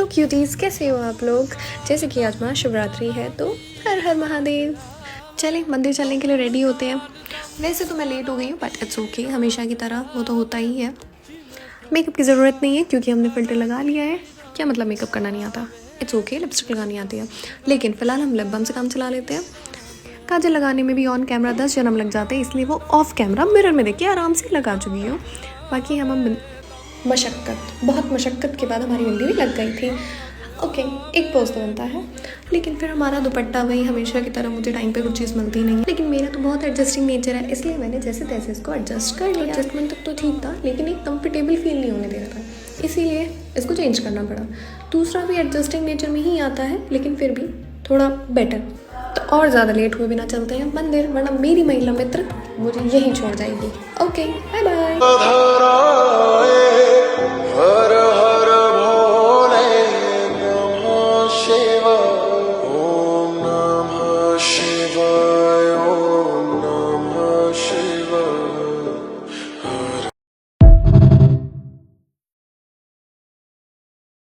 Cuties, कैसे हो आप लोग। जैसे कि आज महाशिवरात्रि है तो हर हर महादेव। चलें मंदिर चलने के लिए रेडी होते हैं। वैसे तो मैं लेट हो गई हूँ बट इट्स ओके, हमेशा की तरह वो तो होता ही है। मेकअप की ज़रूरत नहीं है क्योंकि हमने फ़िल्टर लगा लिया है। क्या मतलब मेकअप करना नहीं आता, इट्स ओके, लिपस्टिक लगानी आती है। लेकिन फ़िलहाल हम लिप बाम से काम चला लेते हैं। काजल लगाने में भी ऑन कैमरा 10 जन्म लग जाते हैं, इसलिए वो ऑफ कैमरा मिरर में देख के आराम से लगा चुकी हूँ। बाकी हम बहुत मशक्क़त के बाद हमारी बिंदी भी लग गई थी। ओके, एक पोज तो बनता है, लेकिन फिर हमारा दुपट्टा वही हमेशा की तरह, मुझे टाइम पे कुछ चीज़ मिलती नहीं है। लेकिन मेरा तो बहुत एडजस्टिंग नेचर है, इसलिए मैंने जैसे तैसे इसको एडजस्ट कर लिया। एडजस्टमेंट तक तो ठीक था, लेकिन एक कंफर्टेबल फील नहीं होने दे रहा था, इसीलिए इसको चेंज करना पड़ा। दूसरा भी एडजस्टिंग नेचर में ही आता है, लेकिन फिर भी थोड़ा बेटर। तो और ज़्यादा लेट हुए बिना चलते हैं मंदिर, वरना मेरी महिला मित्र मुझे यहीं छोड़ जाएगी। Okay, bye bye.